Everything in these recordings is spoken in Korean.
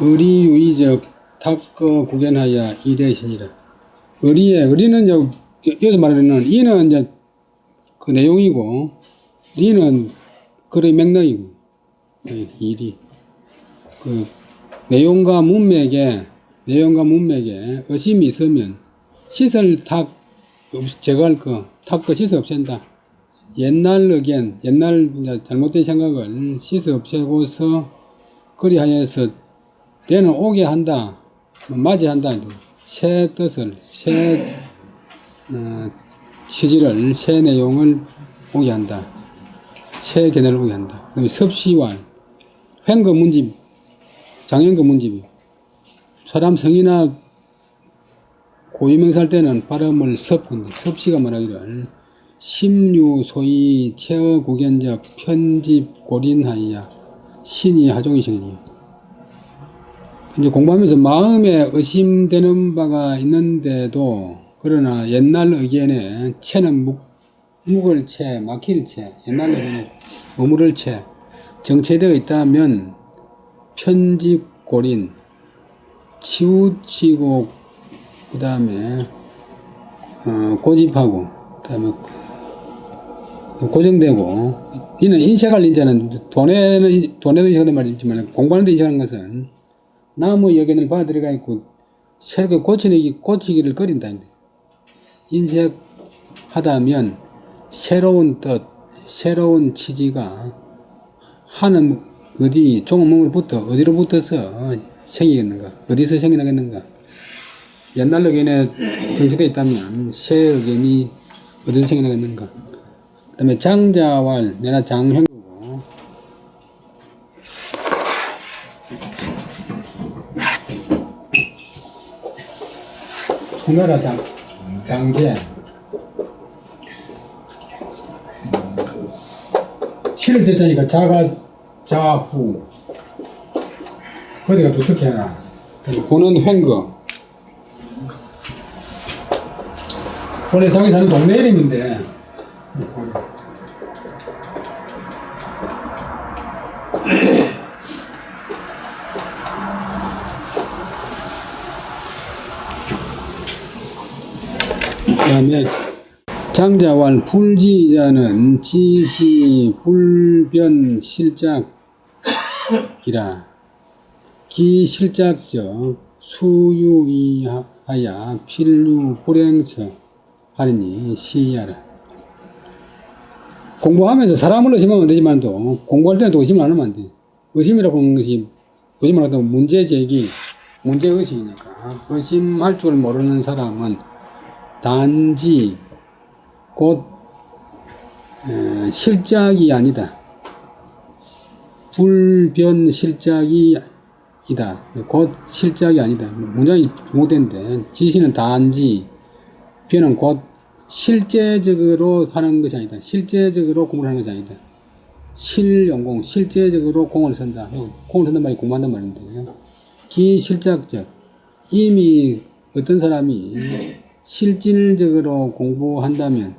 의리유의적 탁거 구견하여 이래시니라. 의리는 여기서 말하는 이는 이제 그 내용이고, 리는 글의 맥락이고, 일이. 그 내용과 문맥에 의심이 있으면 시설 탁 제거할 거, 탁거 시설 없앤다. 옛날 의견, 옛날 잘못된 생각을 시설 없애고서 그리하여서 얘는 오게 한다, 맞이한다. 새 뜻을, 새 취지를, 새 내용을 오게 한다. 새 견해를 오게 한다. 그다음에 섭시왈, 횡거 문집, 장현거 문집이. 사람 성이나 고유명사할 때는 발음을 섭시가 말하기를 심유 소위 체어 구견적 편집 고린하이야 신이 하종이 시이요. 이제 공부하면서 마음에 의심되는 바가 있는데도 그러나 옛날 의견에 채는 묵을 채, 막힐 채, 옛날 의견에 머무를 채 정체되어 있다면 편집 고린 치우치고 그 다음에 고집하고 그 다음에 고정되고 이는 인식할 인자는 돈에도 인식하는 말이 있지만 공부하는데 인식하는 것은 남의 의견을 받아들여가 있고 새롭게 고치기를 꺼린다. 인식하다면 새로운 뜻, 새로운 취지가 하는 어디 종목으로부터 어디로부터서 생기겠는가, 어디서 생겨나겠는가. 옛날 의견에 정체되어 있다면 새 의견이 어디서 생겨나겠는가. 그 다음에 장자왈, 내나 장횡거고, 통나라 장제, 시를 쳤자니까 자후, 어디가 또 어떻게 하나. 호는 횡거. 원래 자기 사는 동네 이름인데, 그 다음에 장자왈 불지자는 지시 불변 실작이라 기실작적 수유이하야 필유 불행처 하리니 시야라. 공부하면서 사람을 의심하면 안 되지만도 공부할 때는 또 의심을 안 하면 안 돼. 의심이라고 하는 것이 의심을 하다 보면 문제제기, 문제의식이니까 의심할 줄 모르는 사람은 단지 곧 실작이 아니다. 불변 실작이 이다. 곧 실작이 아니다. 문장이 잘못된데 지시는 단지, 변은 곧 실제적으로 하는 것이 아니다. 실제적으로 공부를 하는 것이 아니다. 실용공, 실제적으로 공을 쓴다. 공을 쓴단 말이 공부한단 말인데, 기실작적, 이미 어떤 사람이 실질적으로 공부한다면,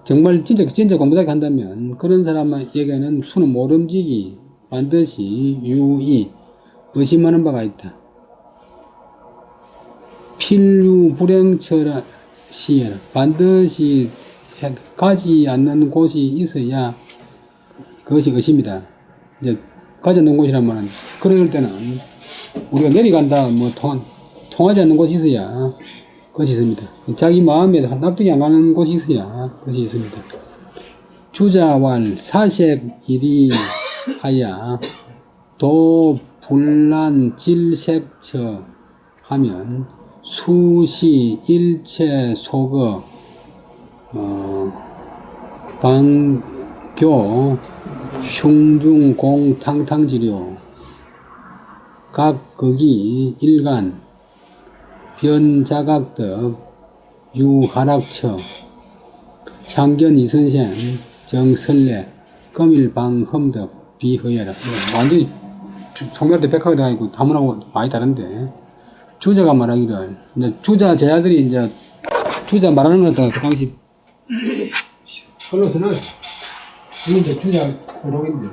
정말 진짜 공부하게 한다면 그런 사람에게는 수는 모름지기 반드시 유의, 의심하는 바가 있다. 필유 불행처라 시에라. 반드시 가지 않는 곳이 있어야 그것이 의심이다. 이제 가지 않는 곳이라면 그럴 때는 우리가 내려간다, 통하지 않는 곳이 있어야 그것이 있습니다. 자기 마음에 납득이 안 가는 곳이 있어야 그것이 있습니다. 주자왈 사색 일이 하야 도 불란 질색처 하면 수시 일체 속어 방교 흉중 공탕탕지료 각 극이 일간 변자각덕 유하락처 향견 이선생 정설례 검일방 험덕 비허예라. 완전히 성별대 백학이 아니고 다문하고 많이 다른데, 주자가 말하기를, 이제 주자 제자들이 이제 주자 말하는 걸 그 당시 흘러서는 이게 이제 주자 의록인데,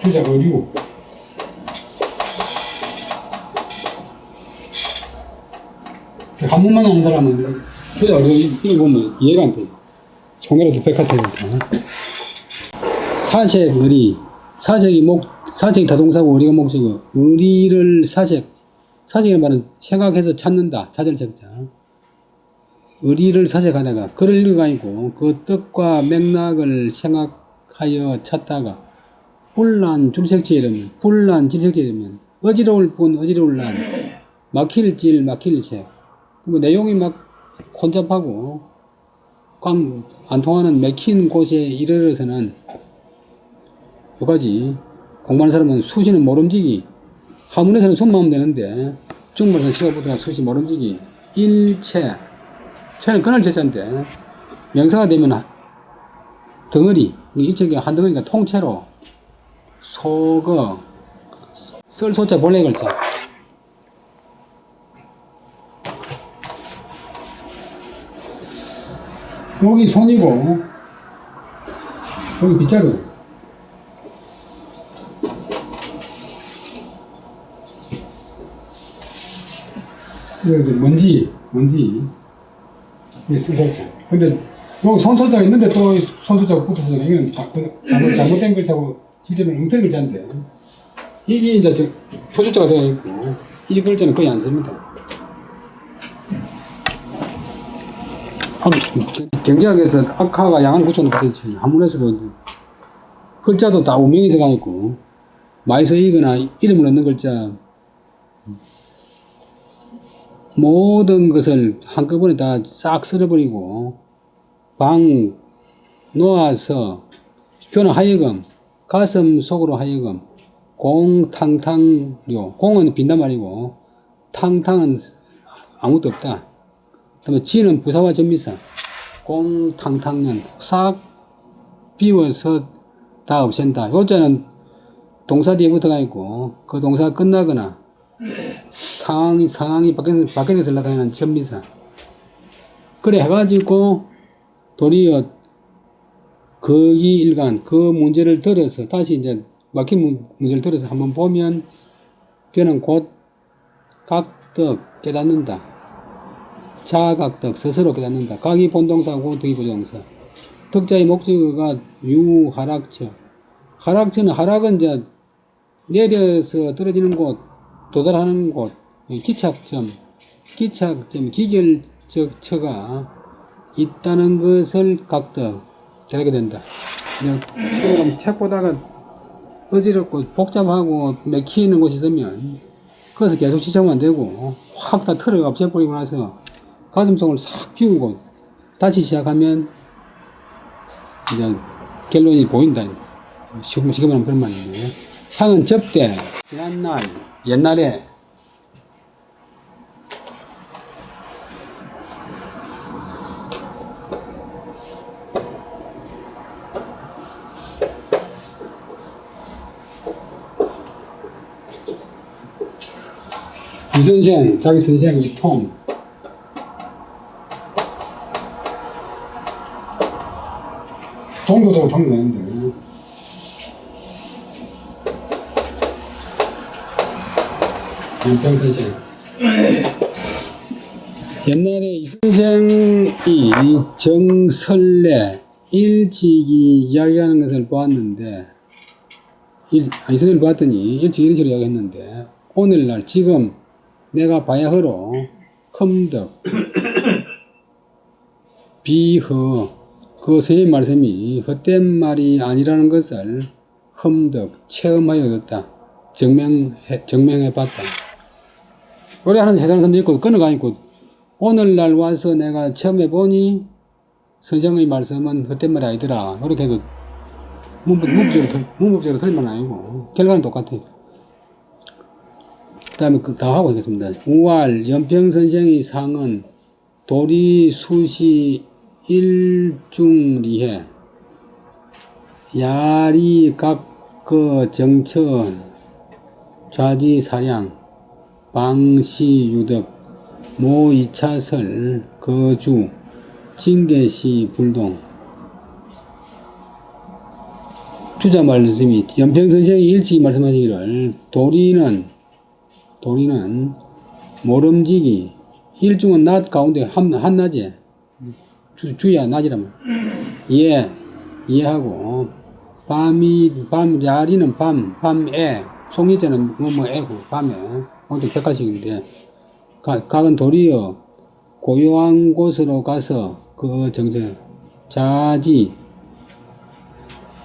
주자 의류, 한문만 아는 사람은 그저 이거 보면 이해가 안 돼. 총이라도 백화되니까. 사색, 의리. 사색이 다동사고 의리가 목적이고, 의리를 사색이라는 말은 생각해서 찾는다. 찾을 책자. 의리를 사색하다가, 그럴 리가 아니고, 그 뜻과 맥락을 생각하여 찾다가, 불난 질색지이라면, 어지러울 뿐 어지러울 난, 막힐 질 막힐 색. 뭐 내용이 막 혼잡하고, 안 통하는 맥힌 곳에 이르러서는, 요까지 공부하는 사람은 수시는 모름지기, 하문에서는 숨만 하면 되는데, 중문에서는 시가보다 수시 모름지기, 일체, 체는 끊을 제자인데, 명사가 되면 덩어리, 일체가 한 덩어리니까 통째로, 소거, 쓸 소자 본래 글자. 여기 손이고, 여기 빗자루. 여기 먼지. 이게 쓸소자. 근데, 여기 손소자가 있는데 또 손소자가 붙어서 이거는 잘못된 글자고, 실제로 엉터리 글자인데, 이게 이제 표준자가 되어 있고, 이 글자는 거의 안 씁니다. 경제학에서 악화가 양한 구조는 그렇지. 한문에서도 글자도 다 운명에서 가 있고, 많이 쓰이거나 이름을 넣는 글자, 모든 것을 한꺼번에 다 싹 쓸어버리고, 방 놓아서, 표는 하여금, 가슴 속으로 하여금, 공탕탕료, 공은 빈단 말이고, 탕탕은 아무것도 없다. 그 다음에 지는 부사와 전미사, 공탕탕년, 싹 비워서 다 없앤다. 요자는 동사 뒤에 붙어가 있고, 그 동사가 끝나거나, 상황이 밖에서 나타나는 전미사. 그래 해가지고, 도리어, 거기 일간, 그 문제를 들어서, 다시 이제, 막힌 문제를 들어서 한번 보면, 변은 곧, 각덕 깨닫는다. 자각덕, 스스로 깨닫는다. 각이 본동사고, 덕이 부정사. 덕자의 목적어가 유하락처. 하락은 이제, 내려서 떨어지는 곳, 도달하는 곳, 기착점, 기결적 처가 있다는 것을 각덕, 깨닫게 된다. 그냥 책 보다가 어지럽고 복잡하고 맥히는 곳이 있으면 거기서 계속 지쳐면 안 되고 확 다 털어가 없애버리고 나서 가슴속을 싹 비우고 다시 시작하면 이제 결론이 보인다. 지금 하면 그런 말인데, 향은 접대, 지난날, 옛날에 이 선생, 자기 선생이 통. 통도 되는데. 연평 선생. 옛날에 이 선생이 정설래, 일찍이 이야기하는 것을 보았는데, 이 선생을 보았더니 일찍 이런 식으로 이야기했는데, 오늘날 지금 내가 봐야 하러 흠덕 비허, 그 선생님 말씀이 헛된 말이 아니라는 것을 흠덕 체험하여 얻었다. 증명해 봤다. 오래 하는 세상 사람도 있고 끊어가 있고, 오늘날 와서 내가 체험해 보니 선생의 말씀은 헛된 말이 아니더라. 이렇게 해도 문법적으로 틀린 말은 아니고 결과는 똑같아요. 그 다음에 다 하고 있겠습니다. 우알 연평선생의 상은 도리수시 일중리해 야리 각거 정천 좌지사량 방시유덕 모이차설 거주 징계시 불동. 주자 말씀이 연평선생이 일찍 말씀하시기를 도리는 모름지기 일중은 낮 가운데 한낮에 주야 낮이라면 이해하고 야리는 밤에 송이자는 애고 밤에 아무튼 백화식인데 각은 도리어 고요한 곳으로 가서 그 정체 자지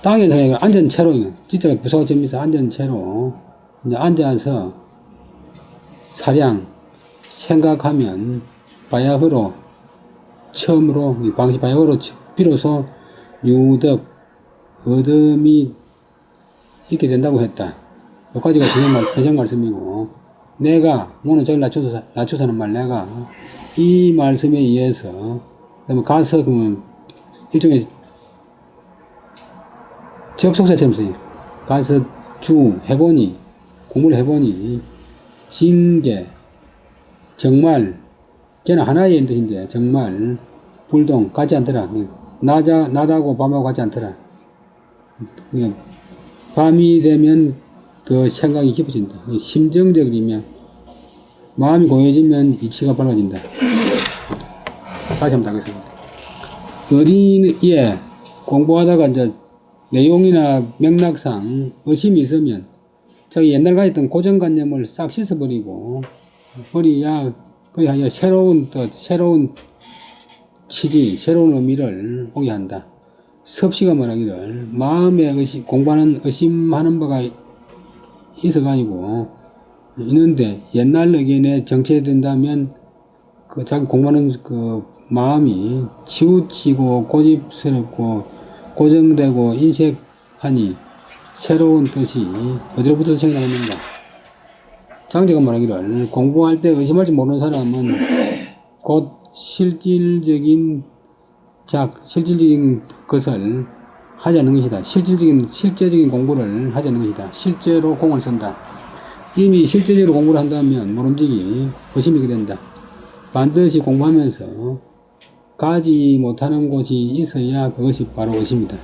땅에서 앉은 채로 진짜 부서집니다. 앉은 채로 이제 앉아서 사량 생각하면 바야흐로 처음으로 방시 바야흐로 비로소 유덕 얻음이 있게 된다고 했다. 여기까지가 선생 말씀이고 내가 오늘 저기 낮춰서는 말 내가 이 말씀에 의해서 그러면 가서 그러면 일종의 접속사처럼 써요. 가서 해보니 공부를 해보니 징계 정말 걔는 하나의 뜻인데 정말 불동 같지 않더라. 낮하고 밤하고 같지 않더라. 그냥 밤이 되면 더 생각이 깊어진다. 심정적이면 마음이 고요해지면 이치가 밝아진다. 다시 한번 하겠습니다. 어린이에 공부하다가 이제 내용이나 맥락상 의심이 있으면 자기 옛날 가졌던 고정관념을 싹 씻어버리고 그래야 새로운 취지, 새로운 의미를 오게 한다. 섭씨가 말하기를 마음에 공부하는 의심하는 바가 있어가지고 있는데 옛날 의견에 정체된다면 그 자기 공부하는 그 마음이 치우치고 고집스럽고 고정되고 인색하니 새로운 뜻이 어디로부터 생겨나는가. 장제가 말하기를 공부할 때 의심할 줄 모르는 사람은 곧 실질적인 것을 하지 않는 것이다. 실제적인 공부를 하지 않는 것이다. 실제로 공을 쓴다. 이미 실제적으로 공부를 한다면 모름지기 의심이게 된다. 반드시 공부하면서 가지 못하는 곳이 있어야 그것이 바로 의심이다.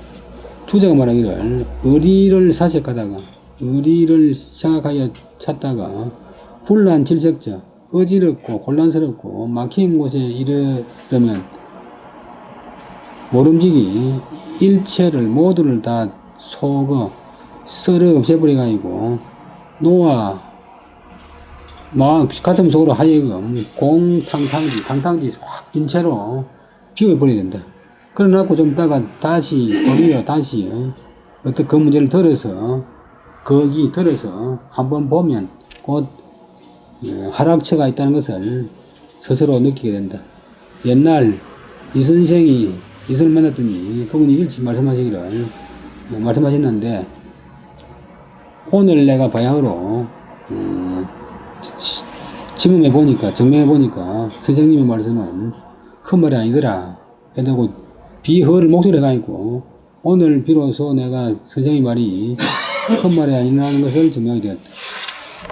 주자가 말하기를 의리를 사색하다가 의리를 생각하여 찾다가 불난질색자 어지럽고 곤란스럽고 막힌 곳에 이르려면 모름지기 일체를 모두를 다 썰어 없애버려가지고 노아 가슴 속으로 하여금 당탕지 확 빈 채로 비워버려야 된다. 그러나고 좀 있다가 다시 어떤 그 문제를 들어서 한번 보면 곧 하락처가 있다는 것을 스스로 느끼게 된다. 옛날 이 선생이 이선을 만났더니 그분이 일찍 말씀하셨는데 오늘 내가 바야흐로 정명해 보니까 선생님의 말씀은 큰 말이 아니더라. 그래도 비허를 목소리에 가있고 오늘 비로소 내가 선생의 말이 큰 말이 아니라는 것을 증명하게 되었다.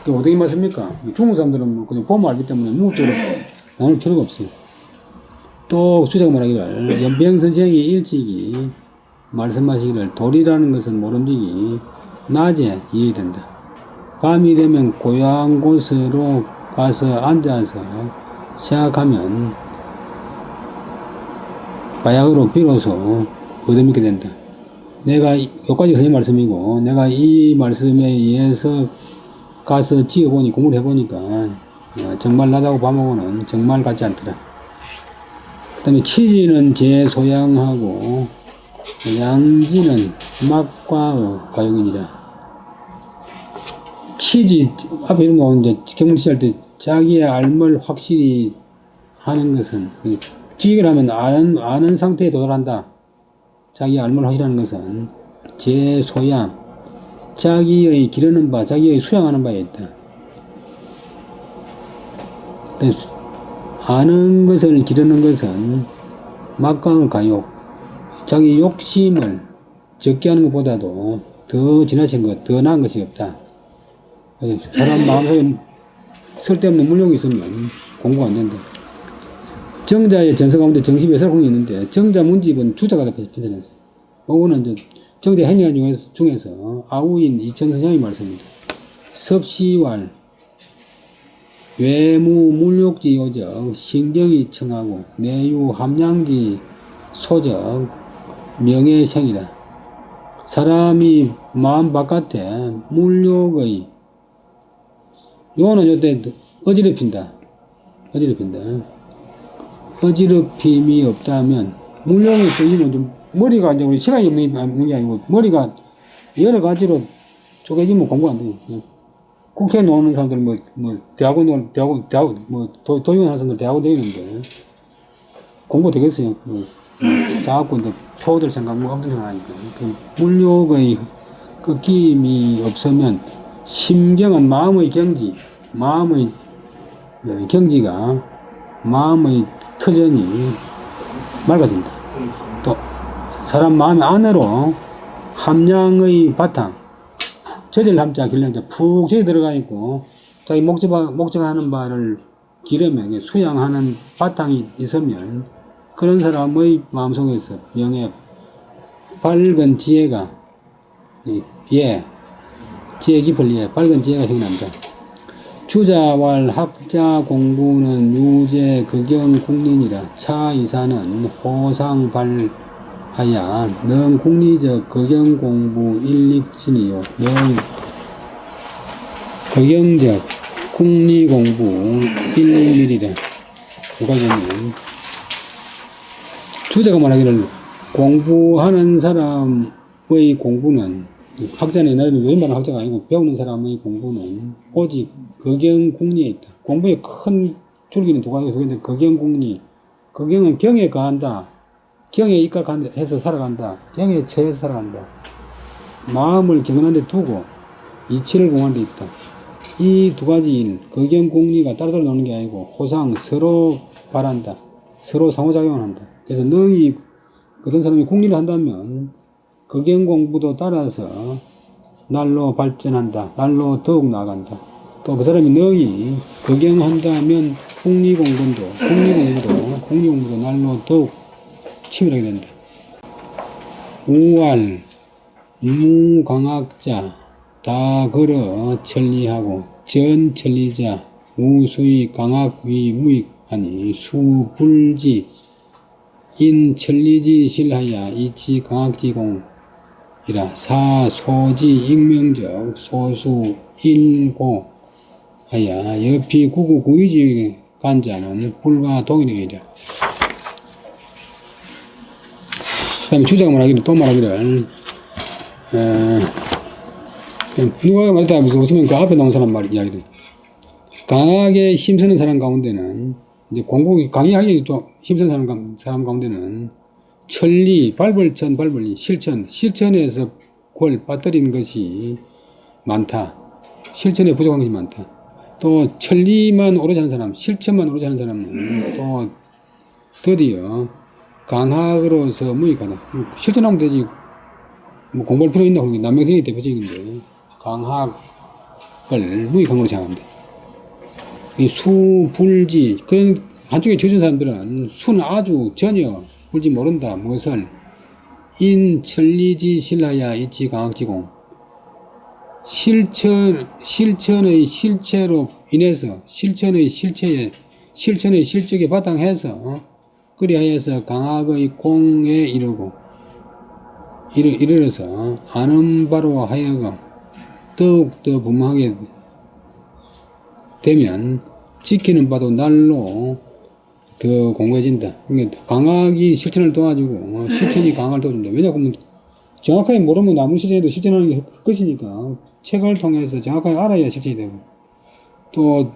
또 어떻게 말습니까? 중국 사람들은 그냥 보면 알기 때문에 무적으로 나눌 필요가 없어요. 또 주자가 말하기를 연병 선생이 일찍이 말씀하시기를 도리라는 것은 모름지기 낮에 이해된다. 밤이 되면 고요한 곳으로 가서 앉아서 생각하면 바야흐로 비로소 얻어먹게 된다. 내가 여기까지 선생님 말씀이고 내가 이 말씀에 의해서 가서 공부를 해보니까 정말 낮하고 밤하고는 정말 같지 않더라. 그 다음에 치지는 제 소양하고 양지는 막과의 가용이니라. 치지 앞에 이런 거 이제 경문치 할 때 자기의 알을 확실히 하는 것은 지식을 하면 아는 상태에 도달한다. 자기의 알을 확실히 하는 것은 제 소양 자기의 기르는 바 자기의 수양하는 바에 있다. 아는 것을 기르는 것은 막강의 가욕 자기 욕심을 적게 하는 것보다도 더 지나친 것, 더 나은 것이 없다. 사람 마음속에 쓸데없는 물욕이 있으면 공부가 안 된다. 정자의 전서 가운데 정십의 설공이 있는데 정자 문집은 주자가 다 편찬했어요. 이거는 이제 정자 행렬 중에서 아우인 이천 선생의 말씀입니다. 섭시왈 외무 물욕지 요적 신경이 청하고 내유 함량지 소적 명예생이라. 사람이 마음 바깥에 물욕의 요거는 요때 어지럽힌다. 어지럽힘이 없다면 물욕이 터지면 좀 머리가 이제 우리 시간이 없는 게 아니고 머리가 여러 가지로 쪼개지면 공부 안 돼요. 국회에 나오는 사람들 대학원 도의원 하는 사람들 대학원 다니는데 공부 되겠어요. 장학금도 표들 생각 엄청 생각하니까. 물욕의 꺾임이 없으면 심경은 마음의 경지가 마음의 터전이 맑아진다. 또 사람 마음 안으로 함량의 바탕 저질 함자 길량자 푹 저기 들어가 있고 자기 목적하는 바를 기르면 수양하는 바탕이 있으면 그런 사람의 마음속에서 명예 밝은 지혜가 지혜 깊을 밝은 지혜가 생긴다. 주자왈 학자 공부는 유제 극영 국린이라. 차 이사는 호상발하야 능 국리적 극영 공부 일릭진이요 능 극영적 국리 공부 일릭밀이라. 누가 보면 주자가 말하기를 공부하는 사람의 공부는 학자는 옛날에는 요즘 말하는 학자가 아니고 배우는 사람의 공부는 오직 극영국리에 있다. 공부의 큰 줄기는 두 가지가 있는데 극영국리. 극영은 경에 가한다. 경에 입각해서 살아간다. 경에 처해서 살아간다. 마음을 경건한 데 두고 이치를 공한 데 있다. 이 두 가지 일, 극영국리가 따로따로 나오는 게 아니고 호상 서로 바란다. 서로 상호작용을 한다. 그래서 너희 어떤 사람이 국리를 한다면 극영 공부도 따라서 날로 발전한다. 날로 더욱 나아간다. 또 그 사람이 너희 극영한다면 국리 공부도 날로 더욱 치밀하게 된다. 우알, 무강학자, 다 걸어 천리하고 전천리자, 우수의 강학위 무익하니 수불지, 인천리지 실하야 이치 강학지공 이라. 사소지 익명적 소수 일고 하야 옆이 구구 구의지 간자는 불과 동일이라. 그 다음에 주자가 말하기를 또 말하기를 누가 말했다 없으면 그 앞에 나온 사람 말 이야기를 강하게 힘쓰는 사람 가운데는 이제 공부 강의하기 좀 힘쓰는 사람 가운데는 천리 발벌천 발벌리 실천에서 골 빠뜨린 것이 많다. 실천에 부족한 것이 많다. 또 천리만 오르지 않은 사람, 실천만 오르지 않은 사람은 또 드디어 강학으로서 무익하다. 실천하면 되지. 뭐 공부할 필요 있나? 남명생이 대표적인데 강학을 무익한 걸로 생각합니다. 이 수불지 그런 한쪽에 쳐진 사람들은 수는 아주 전혀 불지 모른다. 무엇을 인천리지 실하야 이치 강학지공. 실천의 실체로 인해서 실천의 실적에 바탕해서 그리하여서 강학의 공에 이르러서 아는 바로 하여금 더욱더 분명하게 되면 지키는 바도 날로 더 공고해진다. 그러니까 강학이 실천을 도와주고 실천이 강학을 도와준다. 왜냐하면 정확하게 모르면 아무리 실천해도 실천하는 게 끝이니까 책을 통해서 정확하게 알아야 실천이 되고 또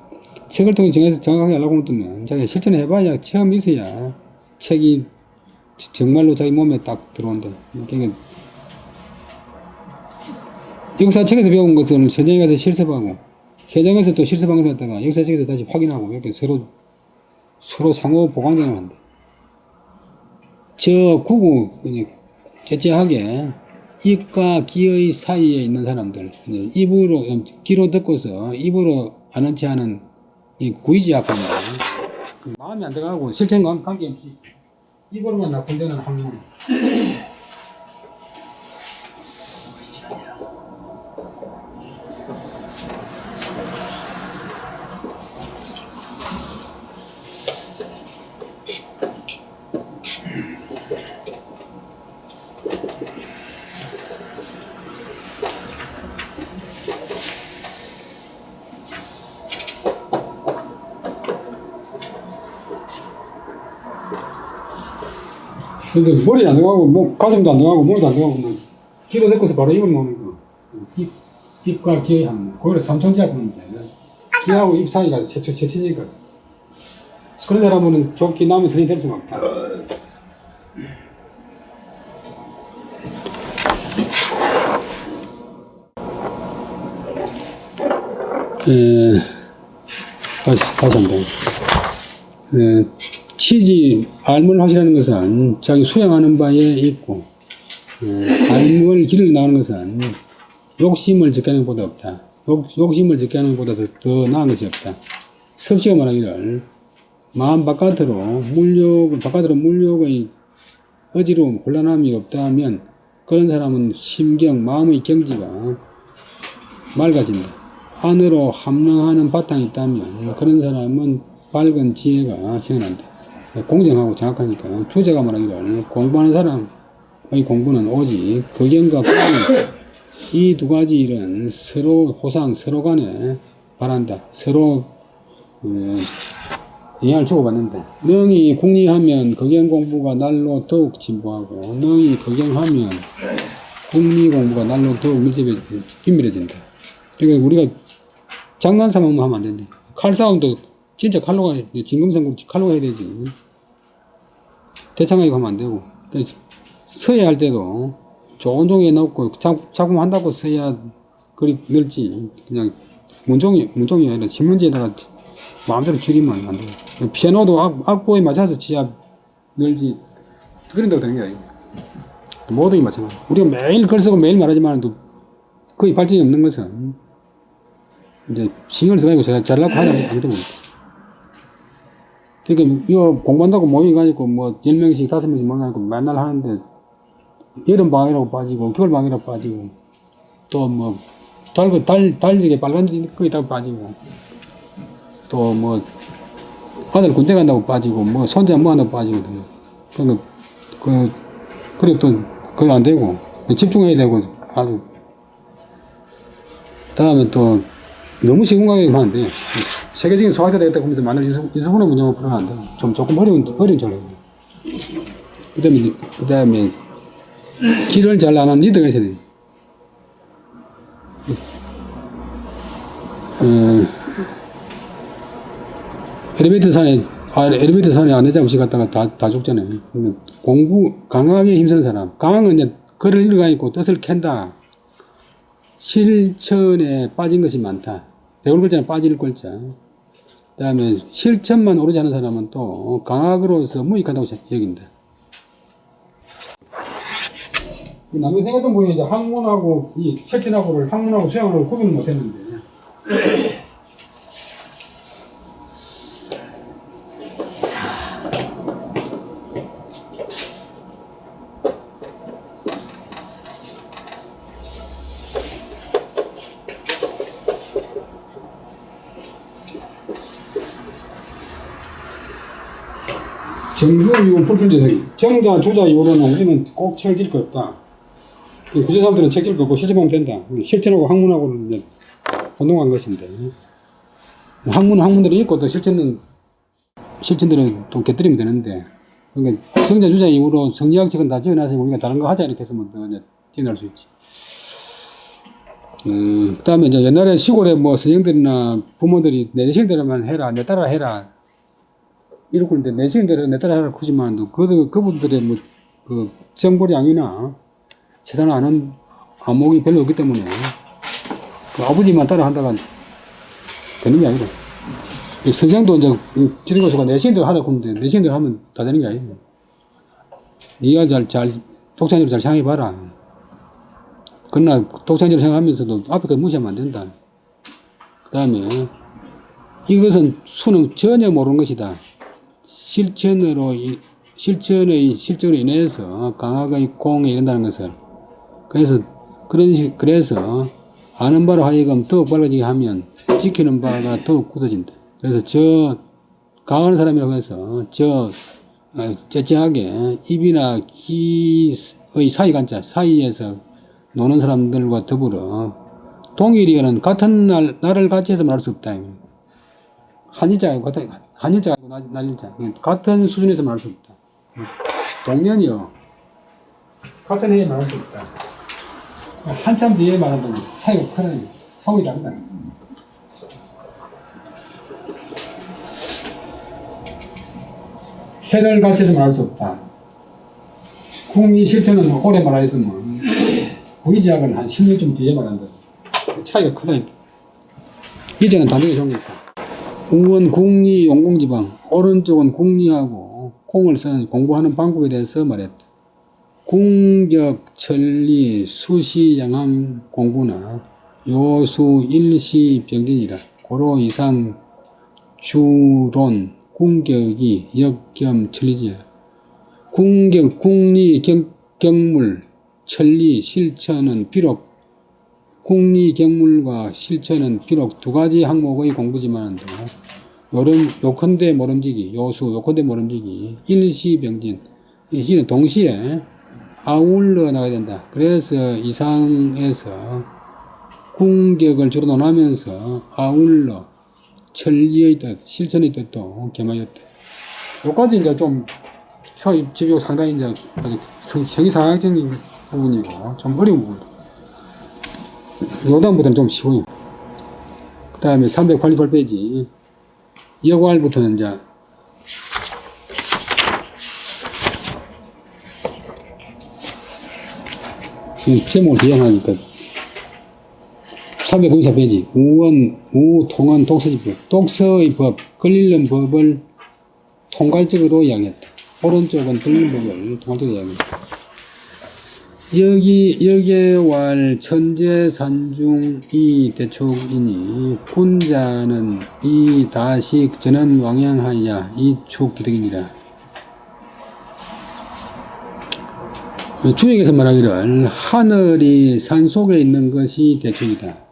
책을 통해 정확하게 알라고 하면 자기가 실천을 해봐야 처음 있어야 책이 정말로 자기 몸에 딱 들어온다. 그러니까 역사책에서 배운 것을 현장에 가서 실습하고 현장에서 또 실습한 것을 갖다가 역사책에서 다시 확인하고 이렇게 서로 상호 보강을 한다. 저 구구 째째하게 입과 귀의 사이에 있는 사람들 귀로 듣고서 입으로 아는 체 하는 이 구의지약합니다. 마음이 안 들어가고 실천과 관계없이 입으로만 납품되는 학문. 근데 머리 안 들어가고, 가슴도 안 들어가고, 몸도 안 들어가고, 기도 넣고서 바로 입을 먹는 거. 입과 귀의 향, 그거를 삼천지약 부르는데, 귀하고 입 사이가 최친이니까. 그런 사람은 좋게 남은 선이 될 수가 없다. 다시 한 번. 취지, 알문을 하시라는 것은 자기 수행하는 바에 있고, 알문을 길을 나가는 것은 욕심을 적게 하는 것보다 없다. 욕심을 적게 하는 것보다 더 나은 것이 없다. 섭씨가 말하기를, 마음 바깥으로 물욕의 어지러움, 곤란함이 없다면, 그런 사람은 심경, 마음의 경지가 맑아진다. 안으로 함량하는 바탕이 있다면, 그런 사람은 밝은 지혜가 생겨난다. 공정하고 정확하니까. 주제가 말하기를, 공부하는 사람의 공부는 오직 거경과 공부, 이 두 가지 일은 서로 호상, 서로 간에 바란다. 서로 영향을 주고받는다. 능히 궁리하면 거경 공부가 날로 더욱 진보하고, 능히 거경하면 궁리 공부가 날로 더욱 긴밀해진다. 그러니까 우리가 장난싸움만 하면 안 된다. 칼싸움도 진짜 칼로 진검승부 칼로 해야 되지. 대창하게 하면 안 되고. 그러니까 서야 할 때도 좋은 종이에 넣고 작품 한다고 써야 그리 늘지. 그냥 문종이 아니라 신문지에다가 마음대로 줄이면 안 돼. 피아노도 악보에 맞춰서 치야 늘지. 그린다고 되는 게 아니고. 모든 게 마찬가지. 우리가 매일 글 쓰고 매일 말하지만 또 거의 발전이 없는 것은 이제 신경을 써가지고 잘라고 하지 않기 때문에. 그러니까 이거 공부한다고 모여가지고 10명씩 5명씩 모여가지고 맨날 하는데 여름방학이라고 빠지고 겨울방학이라고 빠지고 또 달리게 빨간 거기다가 빠지고 또 아들 군대 간다고 빠지고 손자 한다고 빠지고 그러니까 그리고 또 그거 안 되고 집중해야 되고 아주 다음에 또 너무 시급하게 하면 안 돼. 세계적인 소화자 되겠다 하면서 만날 인수분해 문제만 풀어는 안 돼. 조금 어려운 전략. 그 다음에 길을 잘 아는 리더가 있어야 돼. 엘리베이터 산에 안내자 없이 갔다가 다 죽잖아요. 강하게 힘쓰는 사람. 강은 이제 글을 읽어가지고 뜻을 캔다. 실천에 빠진 것이 많다. 배울 글자는 빠질 글자. 그 다음에 실천만 오르지 않은 사람은 또 강학으로서 무익하다고 여긴다. 남들 생각했던 분이 이제 학문하고 이 실천하고를 학문하고 수양하고 구분을 못했는데. 정규이후 불필재석이 정자 주자 이후로는 우리는 꼭 책을 읽을 거 없다. 구조 사람들은 책 읽을 거 없고 실천하면 된다. 실천하고 학문하고는 이제 혼동한 것인데 학문대로 읽고 또 실천대로 또 곁들이면 되는데 그러니까 정자 주자 이후로 성리학 책은 다 지어놔서 우리가 다른 거 하자 이렇게 했으면 더 이제 뛰어날 수 있지. 그 다음에 이제 옛날에 시골에 선생들이나 부모들이 내 자식대로만 해라, 내 따라 해라. 이러고 있는데 내 자식대로 내 따라 해라 그러지만 그분들의 그 정보량이나 세상을 아는 안목이 별로 없기 때문에 그 아버지만 따라 한다가 되는 게 아니라 선생도 이제 지리고수가 내 자식대로 하라고 하는데 내 자식대로 하면 다 되는 게 아니고 네가 독창적으로 잘 생각해봐라. 그러나 독창적으로 생각하면서도 앞에 거 무시하면 안 된다. 그 다음에 이것은 수는 전혀 모르는 것이다. 실천으로 인해서 강학의 공에 이른다는 것을 그래서 아는 바로 하여금 더욱 밝아지게 하면 지키는 바가 더욱 굳어진다. 그래서 강하는 사람이라고 해서 째째하게 입이나 귀의 사이간자 사이에서 노는 사람들과 더불어 동일이어는 같은 날을 같이 해서 말할 수 없다. 한일자가 아니고 날일자 같은 수준에서 말할 수 없다. 동년이요. 같은 해에 말할 수 없다. 한참 뒤에 말한다면 차이가 크다니. 차원이 다르다. 해를 같이해서 말할 수 없다. 국리 실천은 오래 말하였으면 구의지학은 한 10년쯤 뒤에 말한다. 차이가 크다니까. 이제는 단정히 정리했어. 우원 국리 용공지방, 오른쪽은 국리하고 공을 쓰는 공부하는 방법에 대해서 말했다. 궁격, 천리, 수시, 양항 공부나 요수, 일시, 병진이라 고로 이상 주론, 궁격이 역겸 천리지야. 궁격, 궁리, 경물, 천리, 실천은 비록 궁리, 경물과 실천은 비록 두 가지 항목의 공부지만 요컨대 모름지기, 요수, 요컨대 모름지기, 일시병진, 일시는 동시에 아울러 나가야 된다. 그래서 이상에서 궁격을 주로 논하면서 아울러 천리의 뜻, 실천의 뜻도 겸하였다. 요까지 이제 좀 집요 상당히 이제 아주 형이상학적인 부분이고 좀 어려운 부분. 요 다음부터는 좀 쉬워요. 그 다음에 388페이지 여괄부터는 이제 제목을 비행하니까 394페이지 우원, 우통은 독서지법, 독서의 법, 걸리는 법을 통괄적으로 이야기했다. 오른쪽은 걸리는 법을 통괄적으로 이야기했다. 여기왈 천재산중 이 대축이니 군자는 이 다식 전원 왕양하야 이축 기득이니라. 주역에서 말하기를 하늘이 산속에 있는 것이 대축이다.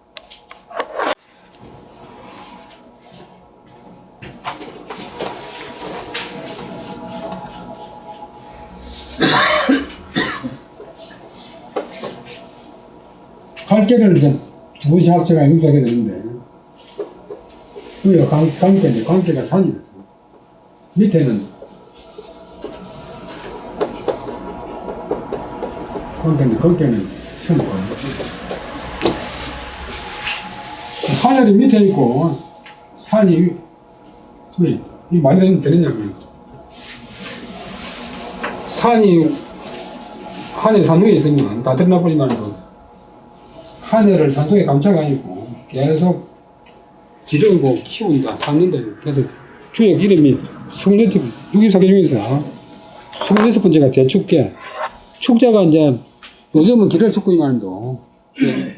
갈개를 이제 두 번씩 합쳐가 육하게 되는데, 여기가 관계인데, 관계가 산이 됐어. 밑에는, 관계인데, 거기에는 산이고. 하늘이 밑에 있고, 산이, 이 말이 되느냐면, 산이, 하늘 산 위에 있으면 다 드러나버리면 하늘을 산속에 감춰가 있고 계속 기르고 키운다, 쌓는다. 그래서 주역 이름이 64개 중에서 26번째가 대축계. 축제가 이제 요즘은 길을 짓고 있는도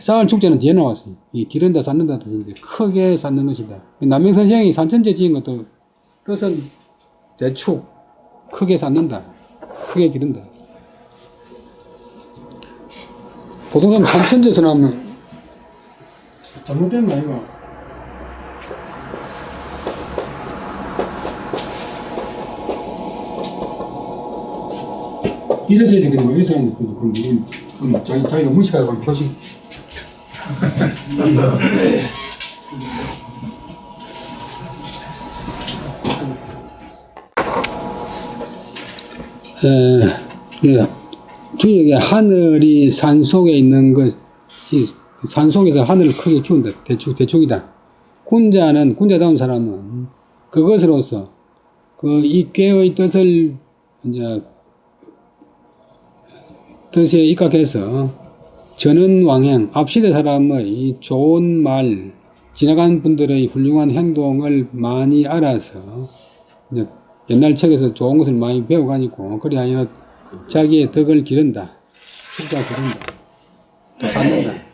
쌓을 축제는 뒤에 나왔어요. 이 기른다, 쌓는다 뜻인데 크게 쌓는 것이다. 남명선생이 산천제 지은 것도 뜻은 대축, 크게 쌓는다, 크게 기른다. 보통 사람 산천제에서 나오면 잘못된 거 아이가? 이래서 해야 되겠네. 이래서 하는 거. 그럼 자기가 무식하다고 하면 표시. 주역에 하늘이 산속에 있는 것이 산속에서 하늘을 크게 키운다. 대축이다. 군자다운 사람은 그것으로서 이 꾀의 뜻을 이제 뜻에 입각해서 전언왕행, 앞시대 사람의 좋은 말, 지나간 분들의 훌륭한 행동을 많이 알아서 이제 옛날 책에서 좋은 것을 많이 배워가지고 그리하여 자기의 덕을 기른다. 축자 기른다. 또 쌓는다.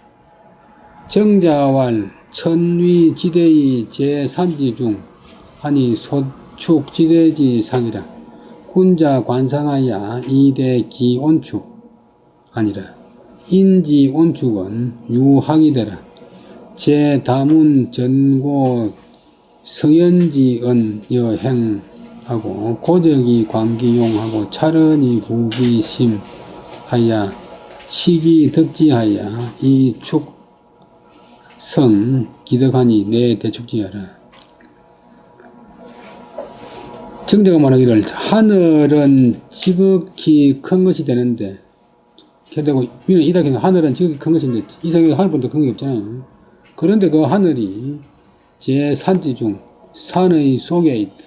정자왈 천위지대의 제산지 중 하니 소축지대지 상이라. 군자 관상하야 이대 기온축 아니라. 인지 온축은 유학이 되라. 제다문 전고 성현지은 여행하고 고적이 광기용하고 차른이 후기심하야 시기 덕지하야 이축 성 기덕하니 내 대축지하라. 정자가 말하기를 하늘은 지극히 큰 것이 되는데 되고 위는 이다기는 하늘은 지극히 큰 것인데 이성이 하늘보다 큰 게 없잖아요. 그런데 그 하늘이 제 산지 중 산의 속에 있다.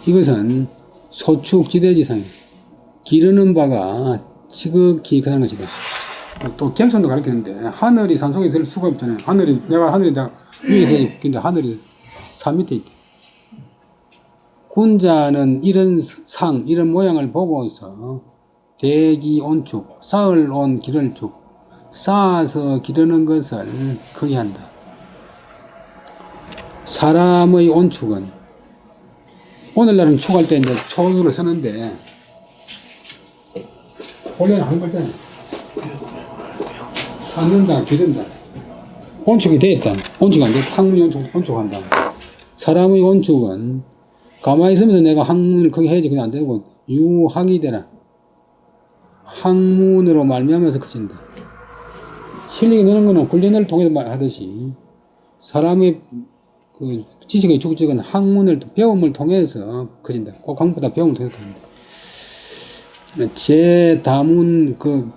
이것은 소축지대지상이다. 기르는 바가 지극히 크다는 것이다. 또 gem성도 가르치는데 하늘이 산속에 있을 수가 없잖아요. 하늘이 내가 위에서 있는데 하늘이 산 밑에 있다. 군자는 이런 상, 이런 모양을 보고서 대기 온축, 쌓을 온 기를 축, 쌓아서 기르는 것을 크게 한다. 사람의 온축은 오늘날은 축할 때 이제 초수를 쓰는데 원래는 하는 거잖아요. 쌓는다, 기른다. 온축이 되었다. 온축이 안 돼. 학문이 온축한다. 사람의 온축은 가만히 있으면서 내가 학문을 크게 해야지 그냥 안 되고 유학이 되라. 학문으로 말미암아서 커진다. 실력이 느는 거는 훈련을 통해서 하듯이 사람의 그 지식의 축적은 학문을 배움을 통해서 커진다. 꼭 학문보다 배움을 통해서 커진다. 제 다문 그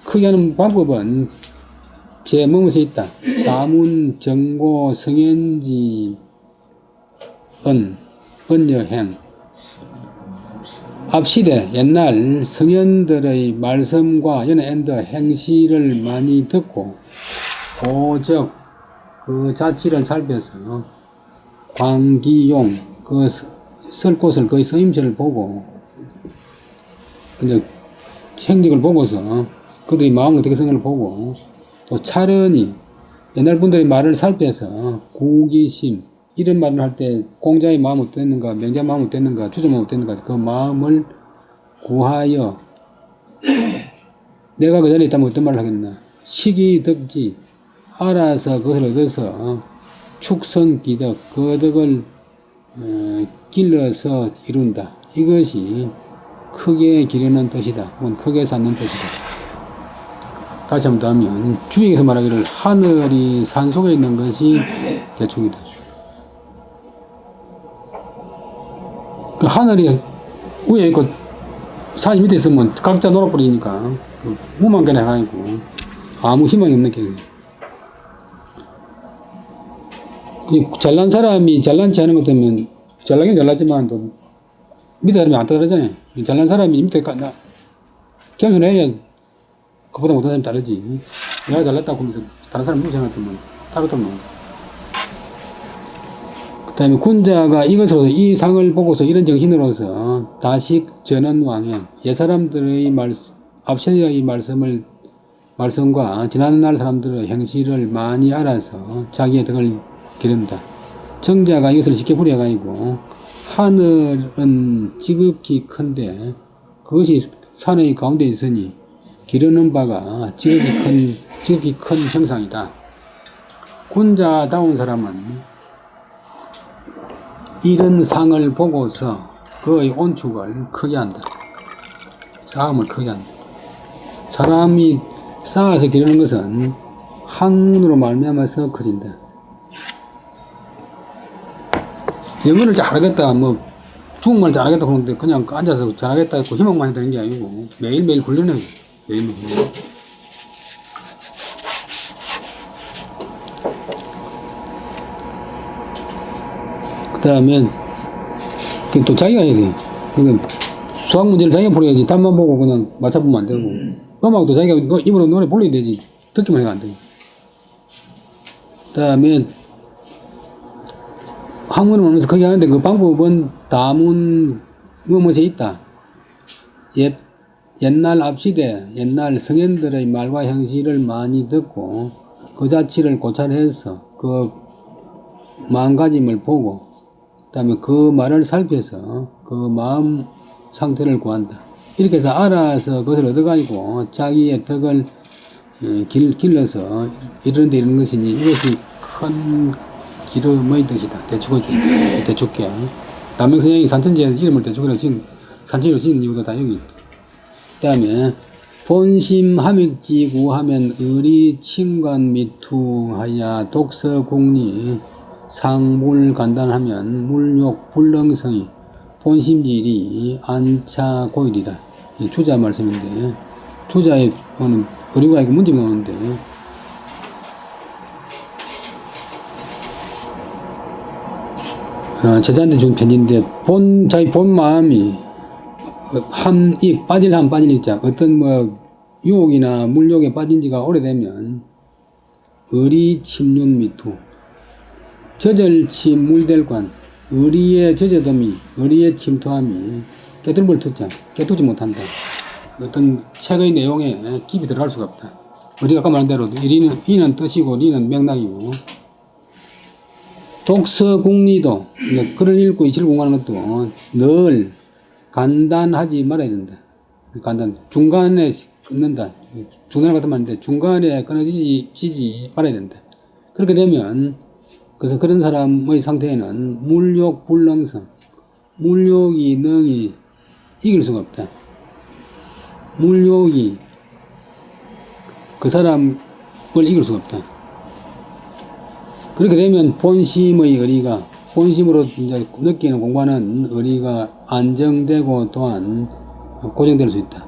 크게 하는 방법은 제 몸에서 있다. 다문 정고 성현지 언여행 앞시대 옛날 성현들의 말씀과 연애엔더 행시를 많이 듣고 고적 그 자치를 살펴서 광기용 그 쓸 곳을 거의 서임체를 보고 이제 행적을 보고서 그들의 마음을 어떻게 생각을 보고 또 차련히 옛날 분들의 말을 살펴서 구기심 이런 말을 할 때 공자의 마음은 어땠는가, 명자의 마음은 어땠는가, 주자의 마음은 어땠는가 그 마음을 구하여 내가 그 자리에 있다면 어떤 말을 하겠나. 시기덕지 알아서 그것을 얻어서 축성기덕 그 덕을 길러서 이룬다. 이것이 크게 기르는 뜻이다. 혹은 크게 쌓는 뜻이다. 다시 한번 더 하면 주역에서 말하기를 하늘이 산속에 있는 것이 대축이다. 그 하늘이 위에 있고 산이 밑에 있으면 각자 놀아버리니까 무만 그냥 해가지고 아무 희망이 없는 게 잘난 사람이 잘난치 않은 것 때문에 잘나긴 잘났지만 또 밑에 사람이 안 따라하잖아요. 잘난 사람이 밑에 겸손해야 그보다 못한 사람이 다르지. 내가 잘났다고 하면서 다른 사람 무시하면 따르다면 그 다음에 군자가 이것으로서 이 상을 보고서 이런 정신으로서 다식 전원왕행 옛사람들의 앞서의 말씀과 지난날 사람들의 행실을 많이 알아서 자기의 덕을 기른다. 정자가 이것을 쉽게 풀이해가지고 하늘은 지극히 큰데 그것이 산의 가운데 있으니 기르는 바가 지극히 큰 형상이다. 군자다운 사람은 이런 상을 보고서 그의 온축을 크게 한다. 쌓음을 크게 한다. 사람이 쌓아서 기르는 것은 학문으로 말미암아서 커진다. 영어를 잘하겠다, 중국말 잘하겠다 그러는데 그냥 앉아서 잘하겠다 했고 희망만 해야 되는 게 아니고 매일매일 훈련해요. 매일매일 훈련. 그 다음에 또 자기가 해야 돼. 그러니까 수학 문제를 자기가 풀어야지. 답만 보고 그냥 맞춰보면 안 되고 음악도 자기가 입으로 노래 불러야 되지. 듣기만 해가 안 돼. 그 다음에 학문을 하면서 크게 하는데 그 방법은 다문 무엇에 있다. 옛날 앞시대 옛날 성현들의 말과 형식을 많이 듣고 그 자치를 고찰해서 그 마음가짐을 보고 그 다음에 그 말을 살펴서 그 마음 상태를 구한다. 이렇게 해서 알아서 그것을 얻어가지고 자기의 덕을 길러서 이런 데 이런 것이니 이것이 큰 기름의 뜻이다. 대축계. 남명선생이 산천지에 이름을 대축이라고 지금 산천지로 지은 이유도 다 여기 있다. 그 다음에 본심 함익지구 하면 의리 친관 미투하야 독서국리 상물 간단하면 물욕 불능성이 본심질이 안차 고일이다. 주자 말씀인데, 주자에 보는 어리가 있고 문제가 오는데, 제자한테 준 편지인데, 자기 본 마음이, 빠질 자, 어떤 유혹이나 물욕에 빠진 지가 오래되면, 의리 침륜 미투, 저절치 물될 관, 의리의 저저됨이, 의리의 침투함이 깨뚫음을 듣자, 깨뚫지 못한다. 어떤 책의 내용에 깊이 들어갈 수가 없다. 우리가 아까 말한 대로, 이는 뜻이고, 리는 맥락이고, 독서국리도, 글을 읽고 이치를 공부하는 것도 늘 간단하지 말아야 된다. 중간에 끊는다. 중간에 같은 말인데, 중간에 끊어지지 말아야 된다. 그렇게 되면, 그래서 그런 사람의 상태에는 물욕 불능성, 물욕이 능히 이길 수가 없다. 물욕이 그 사람을 이길 수가 없다. 그렇게 되면 본심의 의리가, 본심으로 이제 느끼는 공부하는 의리가 안정되고 또한 고정될 수 있다.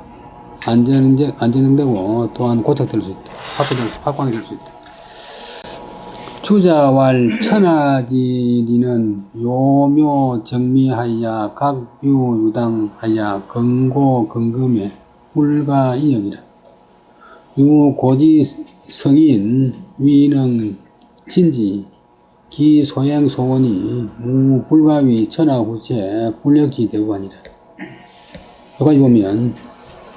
안정되고 또한 고착될 수 있다. 확관이 될 수 있다. 주자왈 천하지리는 요묘 정미하야 각유 유당하야 근고 근금에 불가 이역이라. 유고지 성인 위능 진지 기 소행 소원이 무 불가위 천하후체 불력지 대우하니라. 여기까지 보면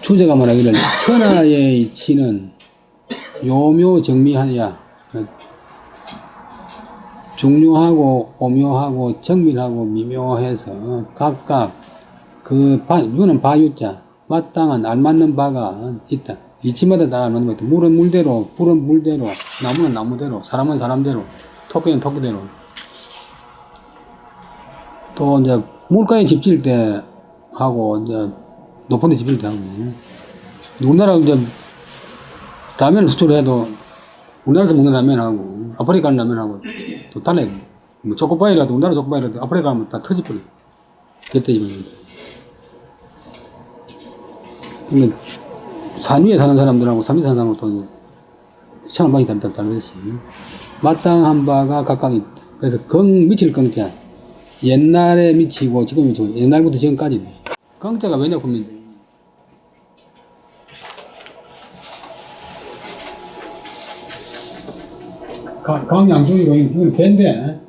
주자가 말하기를 천하의 이치는 요묘 정미하야, 중요하고 오묘하고 정밀하고 미묘해서 각각 유는 바유자 마땅한 알맞는 바가 있다. 이치마다 다 알맞는 바가 있다. 물은 물대로, 불은 물대로, 나무는 나무대로, 사람은 사람대로, 토끼는 토끼대로. 또 이제 물가에 집 지을 때 하고 이제 높은 데 집 지을 때 하고, 우리나라 이제 라면을 수출해도 우리나라에서 먹는 라면하고 아프리카 가는 라면하고 또 달라요. 초코파이라도 우리나라 초코파이라도 아프리카 가면 다 터져버려요. 개떼지만. 그러니까 산 위에 사는 사람들하고 산 밑에 사는 사람하고 또 생활방이 다르듯이 마땅한 바가 각각 있다. 그래서 미칠 긍자, 옛날에 미치고 지금 미치고 옛날부터 지금까지. 긍자가 왜냐 보면 강 양쪽이고 이건 배인데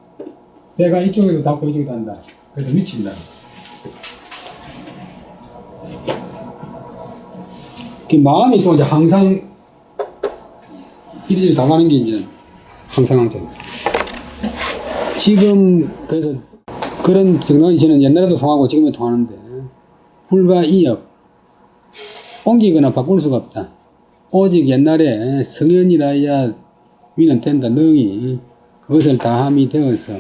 배가 이쪽에도 닿고 이쪽에도 한다. 그래서 미친다. 그 마음이 또 이제 항상 이리저리 당하는 게 이제 항상 지금 그래서 그런 정당이 저는 옛날에도 통하고 지금도 통하는데 불가이역 옮기거나 바꿀 수가 없다. 오직 옛날에 성현이라야 위는 된다. 능히 그것을 다함이 되어서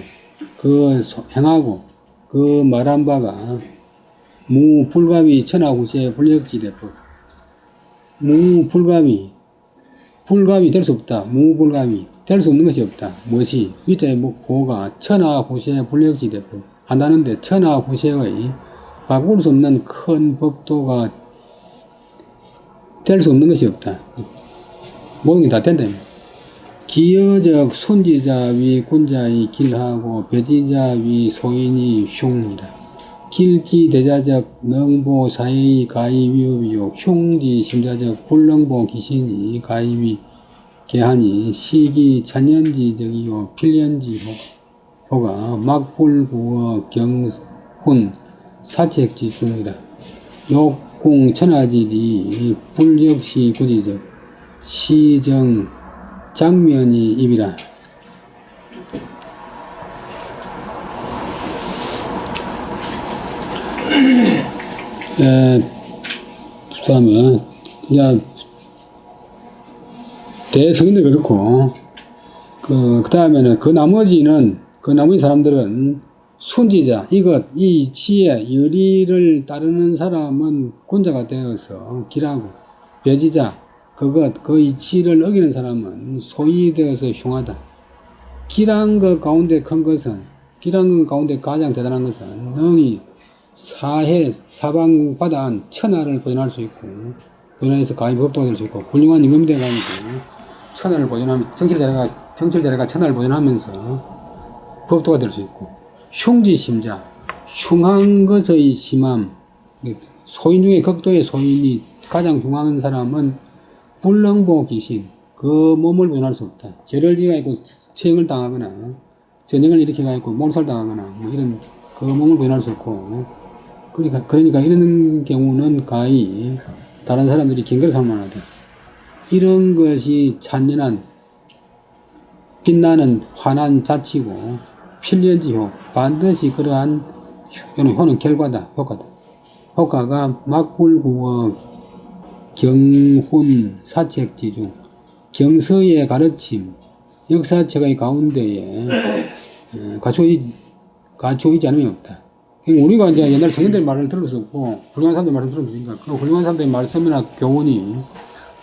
행하고 그 말한 바가 무불가위 천하후세 불력지대법. 불가위 될 수 없다. 무불가위 될 수 없는 것이 없다. 무엇이 위자의 보가 천하후세 불력지대법 한다는데 천하후세의 바꿀 수 없는 큰 법도가 될 수 없는 것이 없다. 모든 게 다 된다. 기여적 손지자 위 군자의 길하고 배지자 위 소인이 흉이라. 길지 대자적 능보 사의 가히 위협이요 흉지 심자적 불능보 기신이 가히 위 개하니 시기 천년지적이요 필년지 호가 막불구어 경훈 사책지 중이라. 욕궁 천하지리 불력시 구지적 시정 장면이 입이라. 그 다음에 이제 대성인도 그렇고 그 다음에는 그 나머지 사람들은 순지자 이 이치에 열의를 따르는 사람은 군자가 되어서 길하고 배지자 그 이치를 어기는 사람은 소위 되어서 흉하다. 길한 것 가운데 큰 것은, 길한 것 가운데 가장 대단한 것은 능히 사해 사방바다한 천하를 보존할 수 있고, 보존해서 가히 법도가 될 수 있고, 훌륭한 임금대가 아니고 천하를 보존하면 정칠 자리가 천하를 보존하면서 법도가 될 수 있고, 흉지심자, 흉한 것의 심함, 소인 중에 극도의 소인이 가장 흉한 사람은 불능보 귀신, 그 몸을 보존할 수 없다. 죄를 지어가지고 체형을 당하거나 전쟁을 일으켜가지고 몰살당하거나 뭐 이런 그 몸을 보존할 수 없고, 그러니까 이런 경우는 가히 다른 사람들이 경계를 삼만하다. 이런 것이 찬연한 빛나는 환한 자치고 필연지효, 반드시 그러한 효는 결과다. 효과가 막불구어 경훈 사책지중, 경서의 가르침, 역사책의 가운데에 갖춰 있지 않으면 없다. 우리가 이제 옛날 성인들 말을 들을 수 없고 훌륭한 사람들 말을 들을 수 있으니까 그 훌륭한 사람들의 말씀이나 교훈이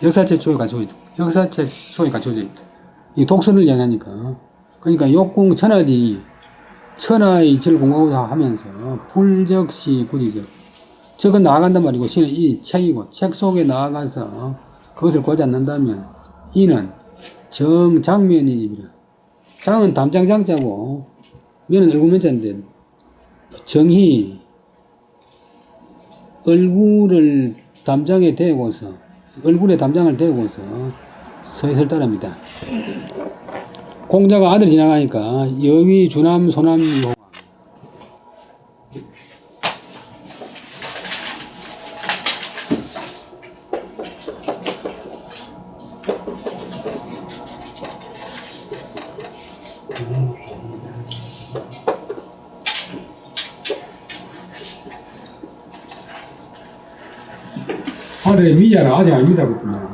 역사책 속에 갖춰져 있다. 역사책 속에 갖춰져 있다. 이 독서를 이야기하니까. 그러니까 욕궁 천하지, 천하의 질을 공부하고자 하면서 불적시 구리적, 적은 나아간단 말이고 시는 이 책이고, 책 속에 나아가서 그것을 보지 않는다면 이는 정장면이니라. 장은 담장장자고 면은 얼굴면자인데, 정히 얼굴에 담장을 대고서 서 있을 따릅니다. 공자가 아들 지나가니까 여위 주남 소남 유호, 아들의 미자는 아직 아닙니다. 그렇군요.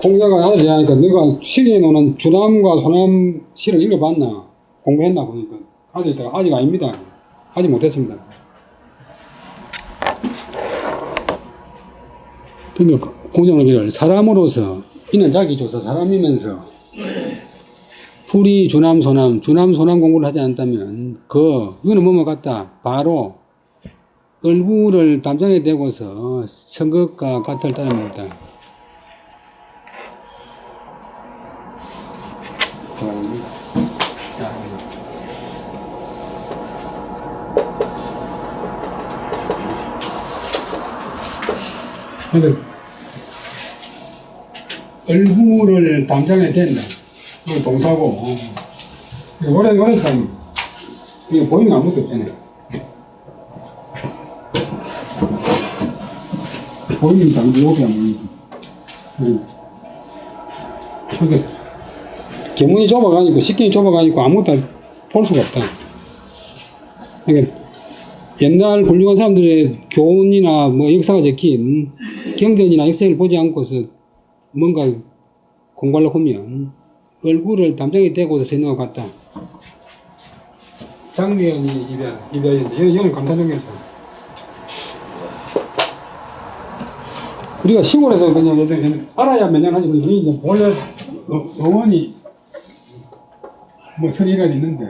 공자가 아들 지나니까 너가 시기에 노는 주남과 소남 시를 읽어봤나? 공부했나? 보니까 아들 있다가 아직 아닙니다. 아직 못했습니다. 그러니까 공자는 이를 사람으로서 이는 자기 조사 사람이면서 풀이 주남 소남 공부를 하지 않았다면 이거는 뭐뭐 같다. 바로 얼굴을 담장에 대고서 선 것과 같을 따릅니다. 그러니까 얼굴을 담장에 댄다. 이건 동사고, 오래 사람, 이게 보이는 아무것도 없잖아요. 보이는 담장 여기 안 보이니까. 그러니까 계문이 좁아가니까, 식견이 좁아가니까 아무것도 볼 수가 없다. 그러니까 옛날 훌륭한 사람들의 교훈이나 뭐 역사가 적힌 경전이나 역사를 보지 않고서 뭔가 공부하려고 하면 얼굴을 담장에 대고서 세는 것 같다. 장면이 이별인데, 이건 감탄정이었어. 우리가 시골에서 그냥 알아야 매년하지, 우리 원래 어원이 뭐 선의가 있는데,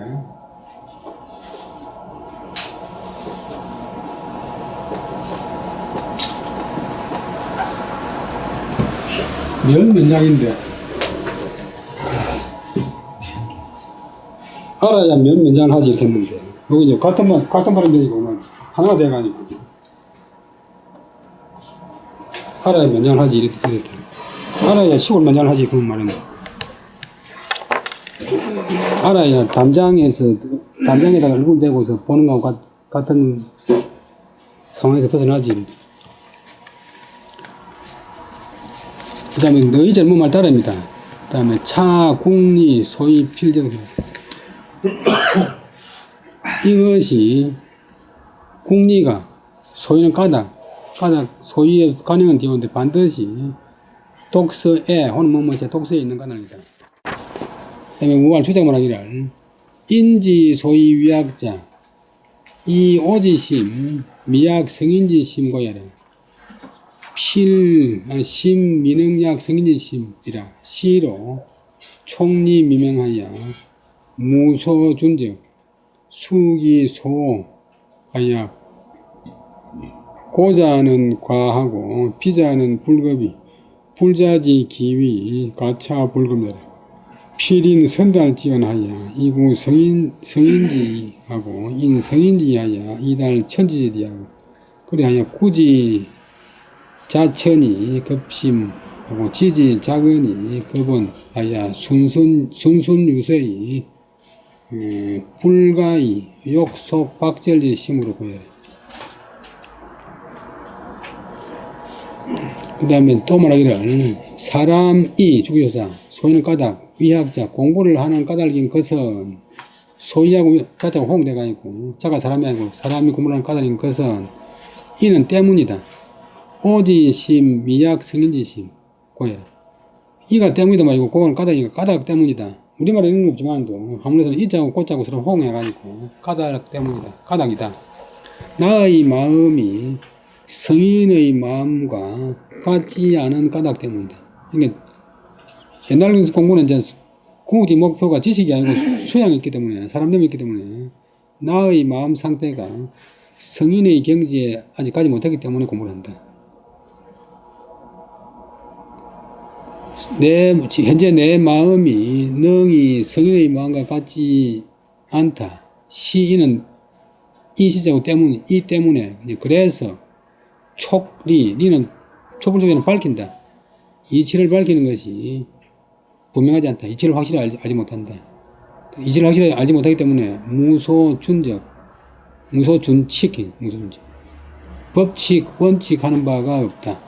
면면장인데 알아야 면면장을 하지 이렇게 했는데, 여기 이제 같은 발음되니까 하나가 돼가니까 알아야 면장을 하지 이랬더니 알아야 시골 면장을 하지 그런 말은. 알아야 담장에다가 얼굴 대고서 보는 거하고 같은 상황에서 벗어나지. 그 다음에 너희 젊은 말 따릅니다. 그 다음에 차, 국리, 소위, 필경. 이것이 국리가, 소위는 까닭, 소위의 간행은 뒤오는데 반드시 독서에, 혹은 뭐뭐에 독서에 있는 까닭이다. 그 다음에 우할 주장만 하기를, 인지 소위 위학자, 이 오지심, 미약 성인지심 고야래. 심, 미능약 성인지심이라 시로 총리 미명하여 무소준적, 수기소 하여 고자는 과하고 피자는 불급이 불자지 기위 가차 불급이라. 필인 선달지연하여 이구 성인지하고 인성인지하여 이달 천지지하고 그리하여 굳이 자천이 급심하고 지지 작으니 급은하여 순순유서의 불가이 욕속 박절리 심으로 보여요. 그 다음에 또 말하기를 사람이 주기조사 소위는 까닭 위학자 공부를 하는 까닭인 것은 소위하고 자자가 홍대가 있고 자가 사람이 아니고 사람이 공부를 하는 까닭인 것은 이는 때문이다. 오지심 미약 성인지심 고해라. 이가 때문이다 말이고 그거는 까닭이니까 까닭 때문이다. 우리말에 있는 거 없지만도 한문에서는 이자고 꽃자고 서로 호응해가지고 까닭 때문이다. 까닭이다. 나의 마음이 성인의 마음과 같지 않은 까닭 때문이다. 그러니까 옛날 공부는 이제 궁극적 목표가 지식이 아니고 수양이 있기 때문에 사람됨이 있기 때문에 나의 마음 상태가 성인의 경지에 아직 가지 못했기 때문에 공부를 한다. 현재 내 마음이 능히 성인의 마음과 같지 않다. 시인은 이 시자고 때문에, 이 때문에, 그래서 리는 촉불 속에는 밝힌다. 이치를 밝히는 것이 분명하지 않다. 이치를 확실히 알지 못한다. 이치를 확실히 알지 못하기 때문에 무소준적, 무소준칙, 법칙, 원칙 하는 바가 없다.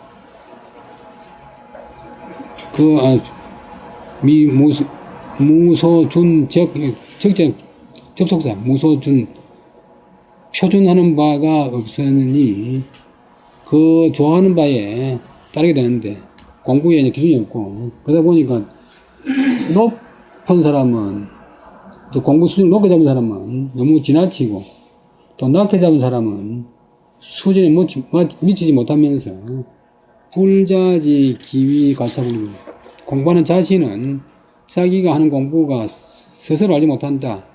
무소준적, 접속사, 무소준, 표준하는 바가 없으니, 좋아하는 바에 따르게 되는데, 공부에 이제 기준이 없고, 그러다 보니까, 높은 사람은, 또 공부 수준을 높게 잡은 사람은 너무 지나치고, 또 낮게 잡은 사람은 수준에 미치지 못하면서, 불자지 기위 가차불급. 공부하는 자신은 자기가 하는 공부가 스스로 알지 못한다.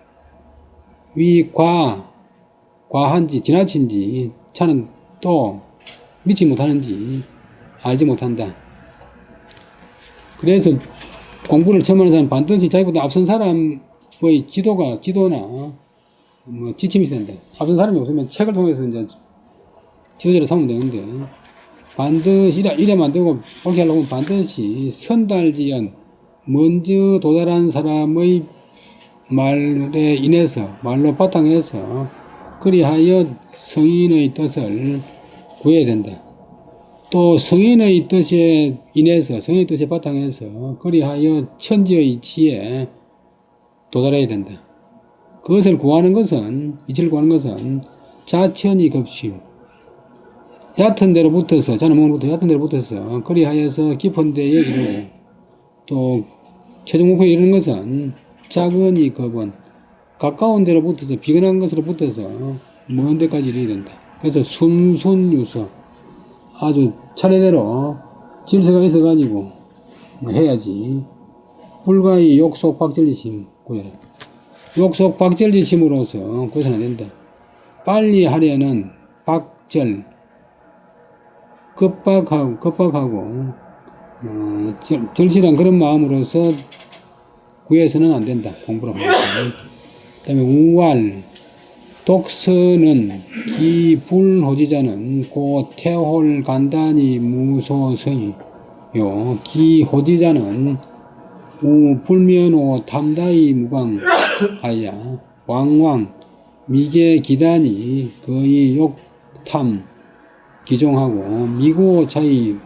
과한지 지나친지 차는 또 미치지 못하는지 알지 못한다. 그래서 공부를 처음 하는 사람은 반드시 자기보다 앞선 사람의 지도나 뭐 지침이 있어야 된다. 앞선 사람이 없으면 책을 통해서 이제 지도자를 삼으면 되는데 반드시 이래 만들고 그렇게 하려면 반드시 선달지연 먼저 도달한 사람의 말에 인해서 말로 바탕해서 그리하여 성인의 뜻을 구해야 된다. 또 성인의 뜻에 인해서 성인의 뜻에 바탕해서 그리하여 천지의 이치에 도달해야 된다. 그것을 구하는 것은 이치를 구하는 것은 자천이 급심 얕은 데로 붙어서 자는 얕은 데로 붙어서 그리하여서 깊은 데에 이르고 또 최종 목표에 이르는 것은 작은이 급은 가까운 데로 붙어서 비근한 것으로 붙어서 먼 데까지 이르게 된다. 그래서 순순유서 아주 차례대로 질서가 있어가지고 해야지. 불가의 욕속 박절리심 구해라. 욕속 박절리심으로서 그것은 안 된다. 빨리 하려는 박절 급박하고 절실한 그런 마음으로서 구해서는 안 된다. 공부를 하는 것은. 그 다음에 우활 독서는 기불호지자는 고 태홀 간단히 무소성이요 기호지자는 우불면호 탐다이 무방 하야 왕왕 미계 기단이 거의 욕탐 기종하고 미고 차이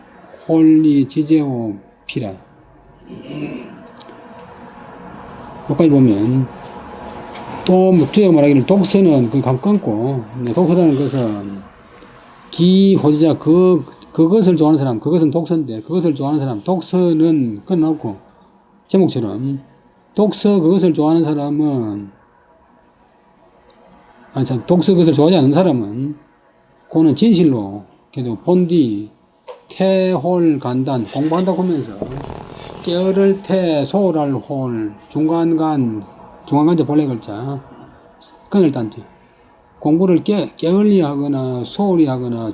홀리 지제오 피라. 여기까지 보면 또 뒤에 말하기를 독서는 그 감 끊고 독서라는 것은 기호지자 그것을 좋아하는 사람 그것은 독서인데 그것을 좋아하는 사람 독서는 끊어놓고 제목처럼 독서 그것을 좋아하는 사람은 독서 그것을 좋아하지 않는 사람은 그는 진실로 그래도 본디 태홀 간단 공부한다고 하면서 깨어를 태 소랄 홀 중간간자 본래 글자 끊을 단자 공부를 깨을리 하거나 소홀히 하거나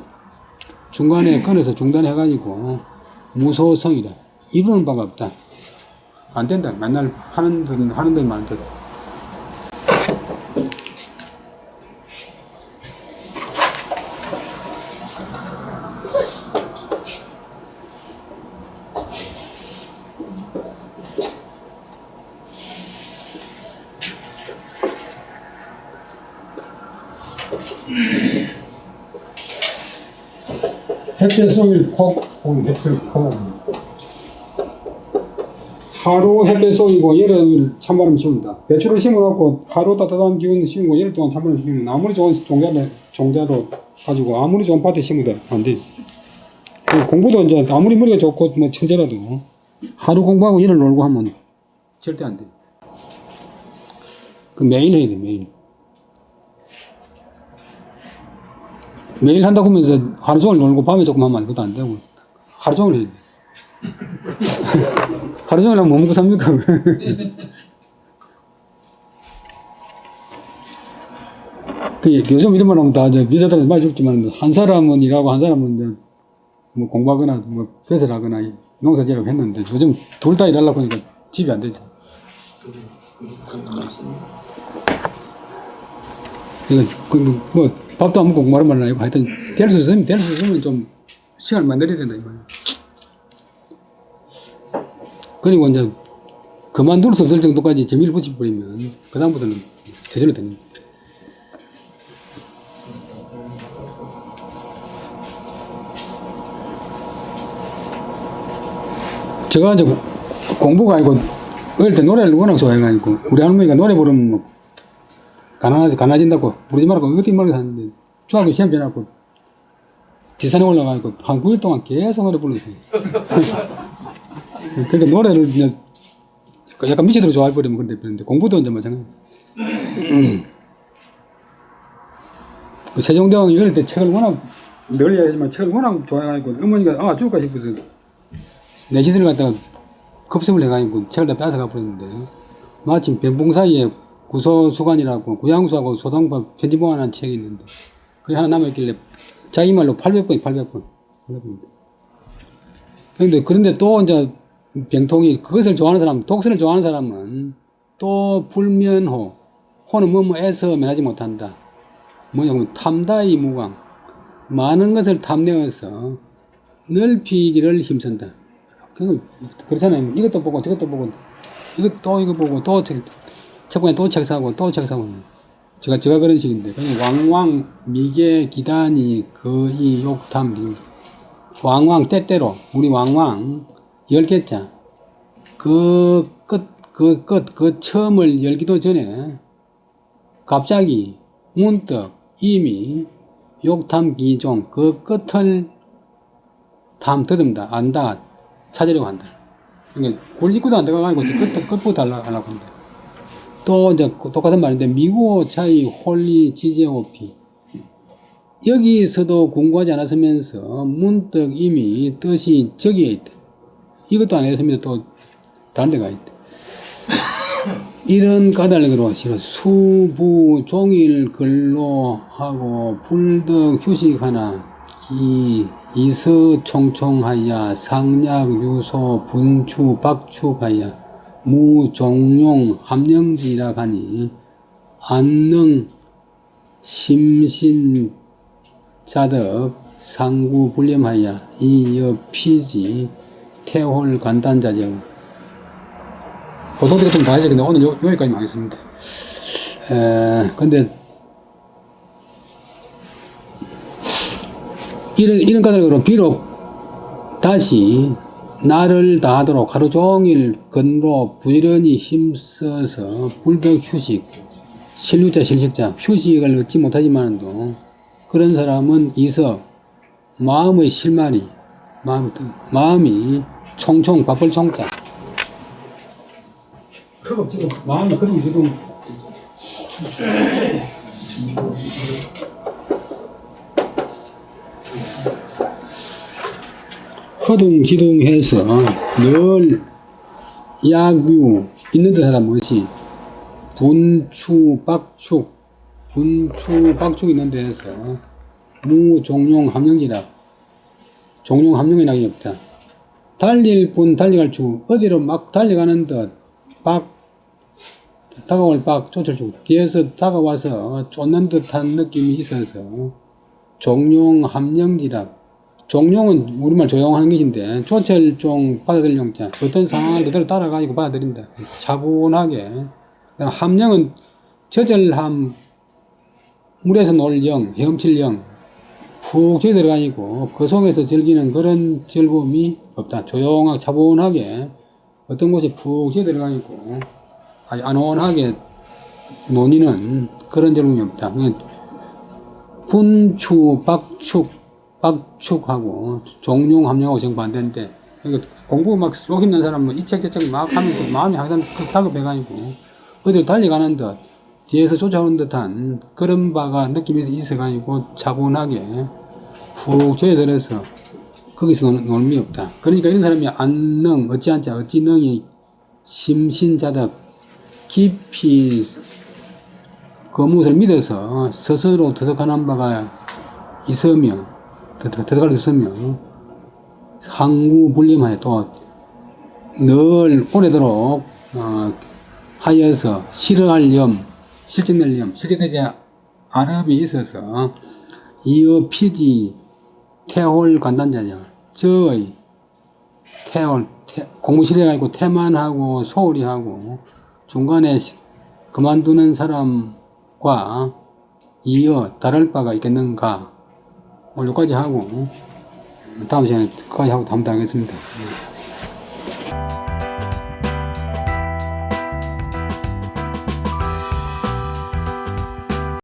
중간에 끊어서 중단해가지고 무소성이라 이루는 바가 없다. 안 된다. 맨날 하는 듯 마는 듯. 햇볕 쏘일 폭, 햇볕 폭. 하루 햇볕 쏘이고 열흘 찬바람 씌운다. 배추를 심어놓고 하루 따뜻한 기운 씌우고 열흘 동안 찬바람 씌우면 아무리 좋은 종자로 가지고 아무리 좋은 밭에 심어도 안 돼. 공부도 이제 아무리 머리가 좋고 뭐 천재라도 하루 공부하고 열흘 놀고 하면 절대 안 돼. 그 매일 해야 돼, 매일. 매일 한다고 하면서 하루 종일 놀고 밤에 조금 하면 그것도 안 되고 하루 종일 해야 돼. 하루 종일 하면 뭐 먹고 삽니까? 요즘 이런 말 하면 다 미자들한테 많이 죽지만 한 사람은 일하고 한 사람은 이제 뭐 공부하거나 뭐 배설하거나 농사지으라고 했는데 요즘 둘 다 일하려고 하니까 집이 안 되지. 이거 뭐 밥도 안 먹고 공부하는 말은 아니고 하여튼 될 수 있으면 좀 시간을 만들어야 된다 이 말이야. 그리고 이제 그만둘 수 없을 정도까지 재미를 붙여버리면 그 다음부터는 저절로 되는 거야. 제가 이제 공부가 아니고 어릴 때 노래를 워낙 좋아해가지고 우리 할머니가 노래 부르면 뭐 가난해진다고 부르지 말라고 어디 말을 하는데 중학교 시험 지나고 뒷산에 올라가고 한 9일 동안 계속 노래 불렀어요. 그러니까 노래를 이제 약간 미치도록 좋아해버리면 그런데 그런데 공부도 이제 마찬가지. 그 세종대왕이 어릴 때 책을 워낙 늘 이야기하지만 책을 워낙 좋아해가지고 어머니가 죽을까 싶어서 내시들을 갖다가 급습을 해가지고 책을 다 뺏어가 버렸는데 마침 병풍 사이에 구소수관이라고 구양수하고 소동법 편집본이라는 책이 있는데 그게 하나 남아있길래 자기 말로 800권. 그런데 또 이제 병통이 그것을 좋아하는 사람, 독서를 좋아하는 사람은 또 불면호, 호는 뭐에서 면하지 못한다. 뭐냐면 탐다이 무광, 많은 것을 탐내어서 넓히기를 힘쓴다. 그렇잖아요. 이것도 보고 저것도 보고 이거 보고 또 책방에 또 책 사고 또 책 사고 제가 그런 식인데 그냥 왕왕 미계 기단이 거의 욕탐 왕왕 때때로 우리 왕왕 10개자 그 처음을 열기도 전에 갑자기 문득 이미 욕탐 기종 그 끝을 더듬다 안다 찾으려고 한다. 그러니까 굴직구도 안 들어가고 끝부터 하려고 한다. 또 이제 똑같은 말인데 미고 차이 홀리 지제오피 여기서도 공부하지 않았으면서 문득 이미 뜻이 저기에 있다. 이것도 안 했으면 또 다른 데가 있다. 이런 까닭으로 수부 종일 근로하고 불득 휴식하나 이서 총총하야 상약 유소 분추 박축하야 무종용 함령지라 가니 안능 심신 자덕 상구 불념하야 이여 피지 태홀 간단자정 보통 같은 다 해서 근데 오늘 여기까지만 하겠습니다. 근데 이런 까닭으로 비록 다시 나를 다하도록 하루 종일 근로 부지런히 힘써서 불덕 휴식, 실육자 실식자 휴식을 얻지 못하지만도 그런 사람은 이서 마음의 실마리, 마음이 총총 바쁠 총자. 그거 지금 마음이 그럼 지금 허둥지둥해서 늘 야규 있는 듯 하다 못이 분추박축 있는 데에서 무종용 함령지라 종용 함령이라기 없다. 달릴 뿐 달려갈 줄 어디로 막 달려가는 듯 다가올 쫓을 줄 뒤에서 다가와서 쫓는 듯한 느낌이 있어서 종용 함령지라. 종용은 우리말 조용하는 것인데 조철종 받아들일 용자 어떤 상황을 그대로 따라가지고 받아들인다. 차분하게. 함령은 저절함 물에서 놀 영, 헤엄칠 영 푹 쥐어 들어가지고 그 속에서 즐기는 그런 즐거움이 없다. 조용하게 차분하게 어떤 곳에 푹 쥐어 들어가지고 아주 안온하게 논의는 그런 즐거움이 없다. 분추, 박축하고 종용 함령하고 정반대인데 그러니까 공부 막 욕심낸 사람은 이 책 저 책 막 하면서 마음이 항상 다급해가지고 어디로 달려가는 듯 뒤에서 쫓아오는 듯한 그런 바가 느낌이 있어가지고 차분하게 푹 조여들어서 거기서 놀미 없다. 그러니까 이런 사람이 안능 어찌한자 어찌능이 심신자덕 깊이 그 무엇을 믿어서 스스로 터득하는 바가 있으며 들어갈 수 있으며 상구불림하여 또 늘 오래도록 하여서 싫어할 염, 실증낼 염, 실증내지 아랍이 있어서 이어 피지 태홀 관단자죠. 저의 태홀 공부 실해가지고 태만하고 소홀히 하고 중간에 그만두는 사람과 이어 다를 바가 있겠는가. 오늘 여기까지 하고 다음 시간에 끝까지 하고 다음 달 하겠습니다.